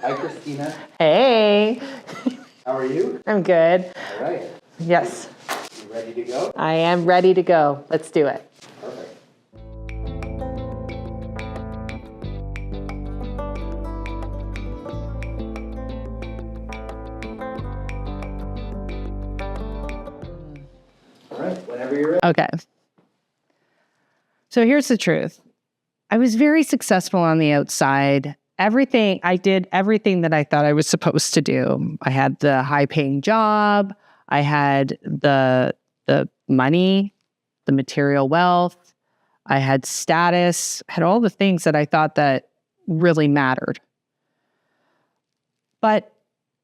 Hi, Kristina. Hey. How are you? I'm good. All right. Yes. You ready to go? I am ready to go. Let's do it. Perfect. All right, whenever you're ready. Okay. So here's the truth. I was very successful on the outside. I did everything that I thought I was supposed to do. I had the high-paying job. I had the money, the material wealth. I had status, had all the things that I thought that really mattered. But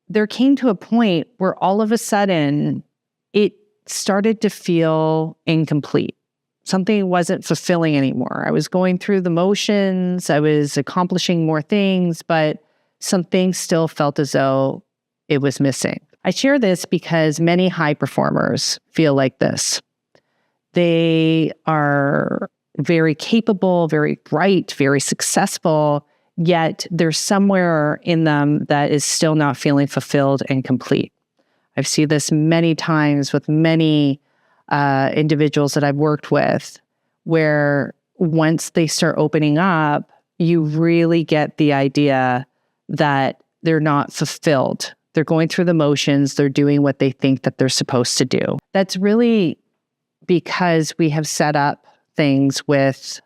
there came to a point where all of a sudden it started to feel incomplete. Something wasn't fulfilling anymore. I was going through the motions. I was accomplishing more things, but something still felt as though it was missing. I share this because many high performers feel like this. They are very capable, very bright, very successful, yet there's somewhere in them that is still not feeling fulfilled and complete. I've seen this many times with many individuals that I've worked with, where once they start opening up, you really get the idea that they're not fulfilled. They're going through the motions. They're doing what they think that they're supposed to do. That's really because we have set up things with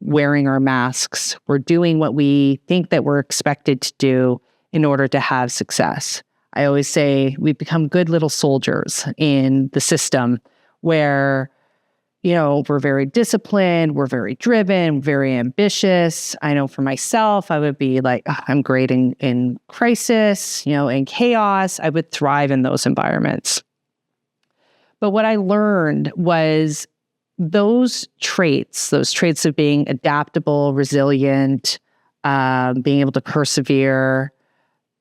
wearing our masks. We're doing what we think that we're expected to do in order to have success. I always say we've become good little soldiers in the system where, we're very disciplined, we're very driven, very ambitious. I know for myself, I would be like, I'm great in crisis, in chaos. I would thrive in those environments. But what I learned was those traits of being adaptable, resilient, being able to persevere,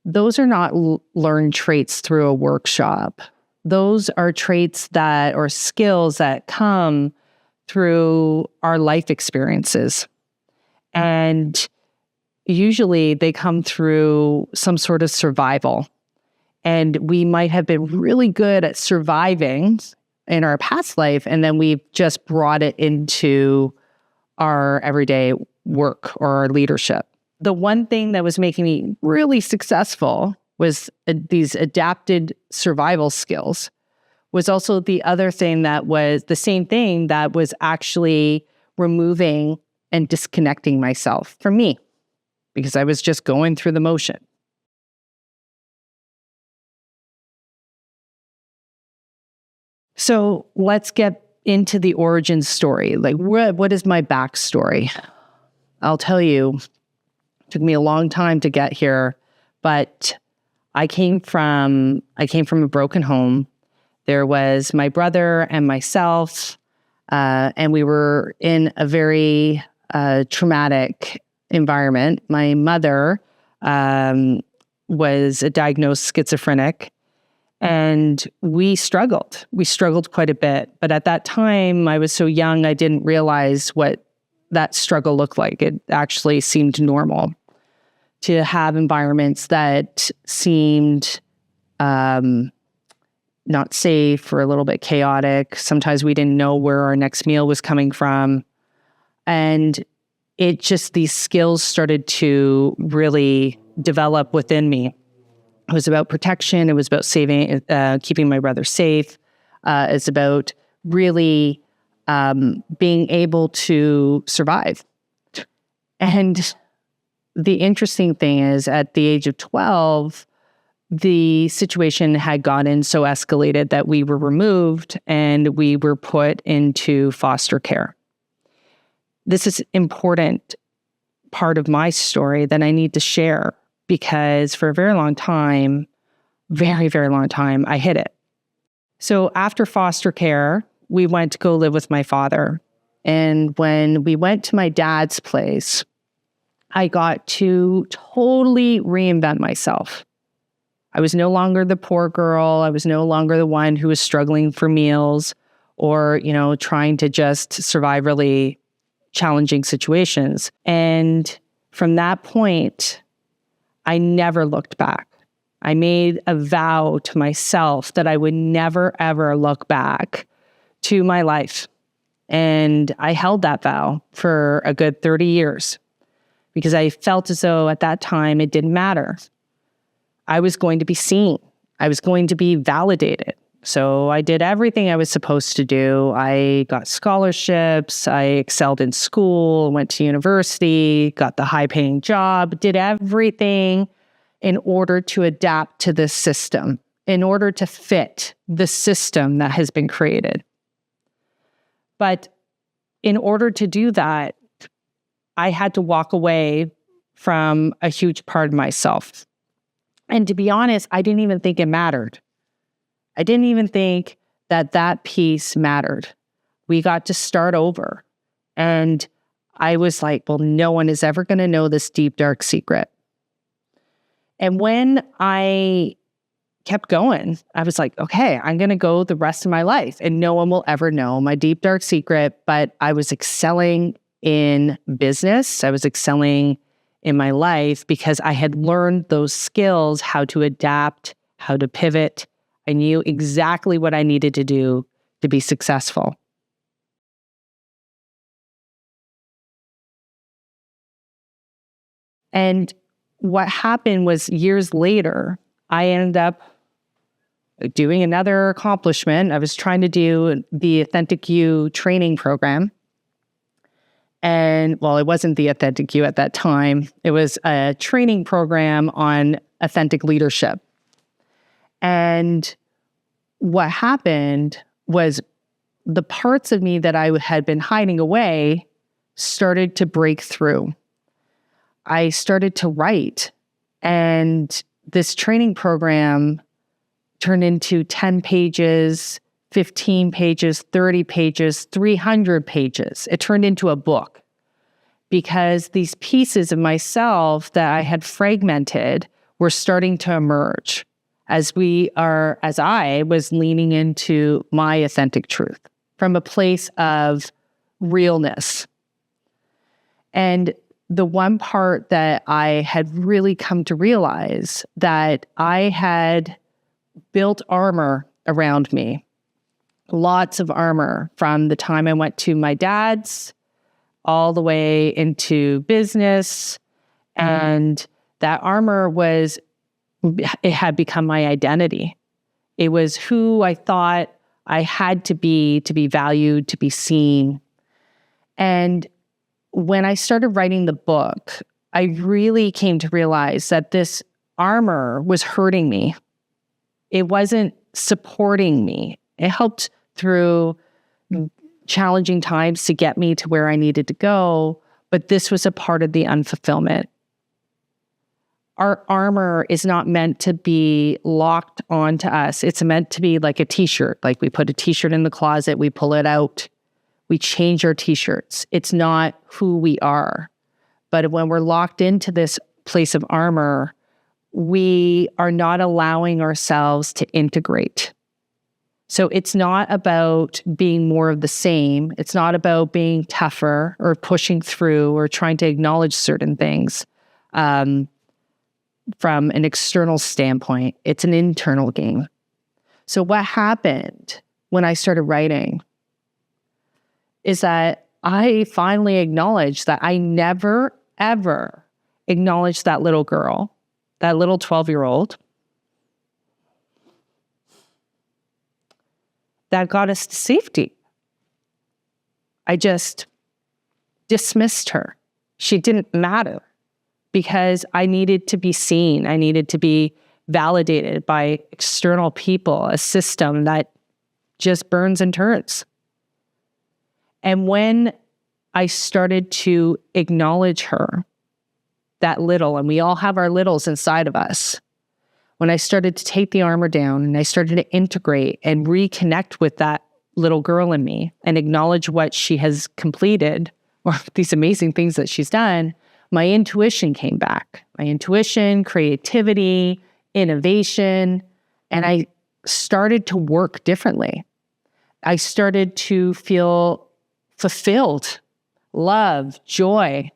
those are not learned traits through a workshop. Those are traits or skills that come through our life experiences. And usually they come through some sort of survival. And we might have been really good at surviving in our past life, and then we've just brought it into our everyday work or our leadership. The one thing that was making me really successful was these adapted survival skills. Was also the other thing that was the same thing that was actually removing and disconnecting myself from me, because I was just going through the motion. So let's get into the origin story. Like, what is my backstory? I'll tell you, it took me a long time to get here, but I came from a broken home. There was my brother and myself, and we were in a very traumatic environment. My mother was a diagnosed schizophrenic, and we struggled. We struggled quite a bit. But at that time, I was so young, I didn't realize what that struggle looked like. It actually seemed normal to have environments that seemed not safe or a little bit chaotic. Sometimes we didn't know where our next meal was coming from. And these skills started to really develop within me. It was about protection. It was about saving, keeping my brother safe. It's about really being able to survive. And the interesting thing is, at the age of 12, the situation had gotten so escalated that we were removed and we were put into foster care. This is an important part of my story that I need to share, because for a very long time, I hid it. So after foster care, we went to go live with my father. And when we went to my dad's place, I got to totally reinvent myself. I was no longer the poor girl. I was no longer the one who was struggling for meals or, trying to just survive really challenging situations. And from that point, I never looked back. I made a vow to myself that I would never, ever look back to my life. And I held that vow for a good 30 years because I felt as though at that time it didn't matter. I was going to be seen. I was going to be validated. So I did everything I was supposed to do. I got scholarships. I excelled in school, went to university, got the high-paying job, did everything in order to adapt to this system, in order to fit the system that has been created. But in order to do that, I had to walk away from a huge part of myself. And to be honest, I didn't even think it mattered. I didn't even think that that piece mattered. We got to start over. And I was like, well, no one is ever going to know this deep, dark secret. And when I kept going, I was like, okay, I'm going to go the rest of my life and no one will ever know my deep, dark secret. But I was excelling in business. I was excelling in my life because I had learned those skills, how to adapt, how to pivot. I knew exactly what I needed to do to be successful. And what happened was years later, I ended up doing another accomplishment. I was trying to do the Authentic You training program. And well, it wasn't the Authentic You at that time. It was a training program on authentic leadership. And what happened was the parts of me that I had been hiding away started to break through. I started to write, and this training program turned into 10 pages, 15 pages, 30 pages, 300 pages. It turned into a book because these pieces of myself that I had fragmented were starting to emerge as I was leaning into my authentic truth from a place of realness. And the one part that I had really come to realize that I had built armor around me, lots of armor from the time I went to my dad's all the way into business. And that armor it had become my identity. It was who I thought I had to be valued, to be seen. And when I started writing the book, I really came to realize that this armor was hurting me. It wasn't supporting me. It helped through challenging times to get me to where I needed to go, but this was a part of the unfulfillment. Our armor is not meant to be locked onto us. It's meant to be like a t-shirt. Like we put a t-shirt in the closet, we pull it out, we change our t-shirts. It's not who we are. But when we're locked into this place of armor, we are not allowing ourselves to integrate. So it's not about being more of the same. It's not about being tougher or pushing through or trying to acknowledge certain things from an external standpoint. It's an internal game. So what happened when I started writing is that I finally acknowledged that I never, ever acknowledged that little girl, that little 12-year-old that got us to safety. I just dismissed her. She didn't matter because I needed to be seen. I needed to be validated by external people, a system that just burns and turns. And when I started to acknowledge her, that little, and we all have our littles inside of us, when I started to take the armor down and I started to integrate and reconnect with that little girl in me and acknowledge what she has completed or these amazing things that she's done, my intuition came back. My intuition, creativity, innovation, and I started to work differently. I started to feel fulfilled, love, joy.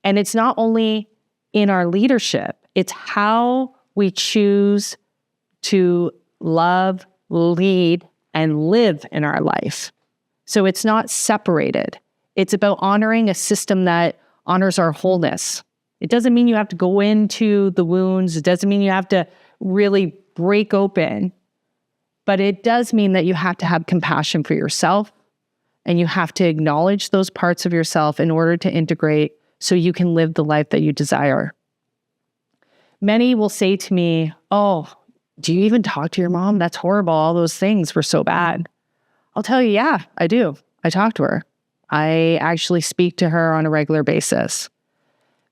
And it's not only in our leadership, It's how we choose to love, lead, and live in our life. So it's not separated. It's about honoring a system that honors our wholeness. It doesn't mean you have to go into the wounds. It doesn't mean you have to really break open. But it does mean that you have to have compassion for yourself, and you have to acknowledge those parts of yourself in order to integrate so you can live the life that you desire. Many will say to me, oh, do you even talk to your mom? That's horrible. All those things were so bad. I'll tell you, yeah, I do. I talk to her. I actually speak to her on a regular basis.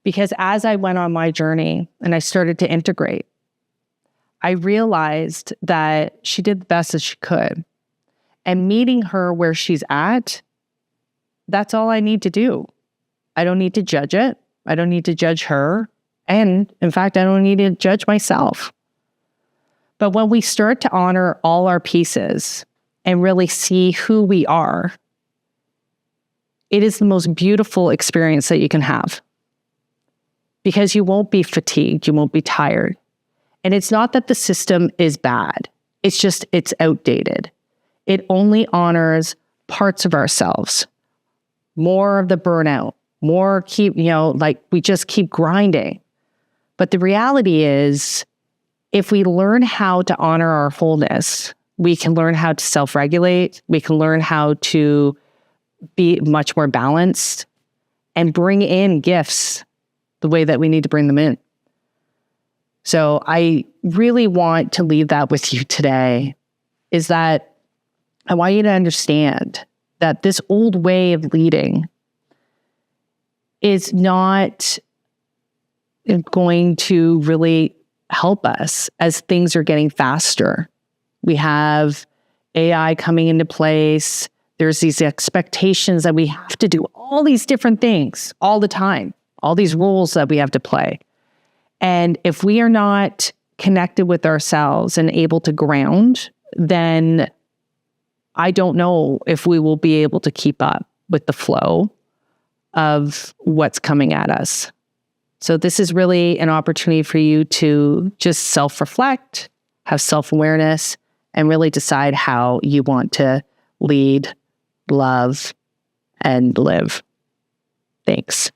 Because as I went on my journey and I started to integrate, I realized that she did the best that she could. And meeting her where she's at, that's all I need to do. I don't need to judge it. I don't need to judge her. And in fact, I don't need to judge myself. But when we start to honor all our pieces and really see who we are, it is the most beautiful experience that you can have. Because you won't be fatigued, you won't be tired. And it's not that the system is bad. It's just, it's outdated. It only honors parts of ourselves. More of the burnout, more we just keep grinding. But the reality is, if we learn how to honor our wholeness, we can learn how to self-regulate. We can learn how to be much more balanced and bring in gifts the way that we need to bring them in. So I really want to leave that with you today, is that I want you to understand that this old way of leading is not going to really help us as things are getting faster. We have AI coming into place. There's these expectations that we have to do all these different things all the time, all these roles that we have to play. And if we are not connected with ourselves and able to ground, then I don't know if we will be able to keep up with the flow of what's coming at us. So this is really an opportunity for you to just self-reflect, have self-awareness, and really decide how you want to lead, love, and live. Thanks.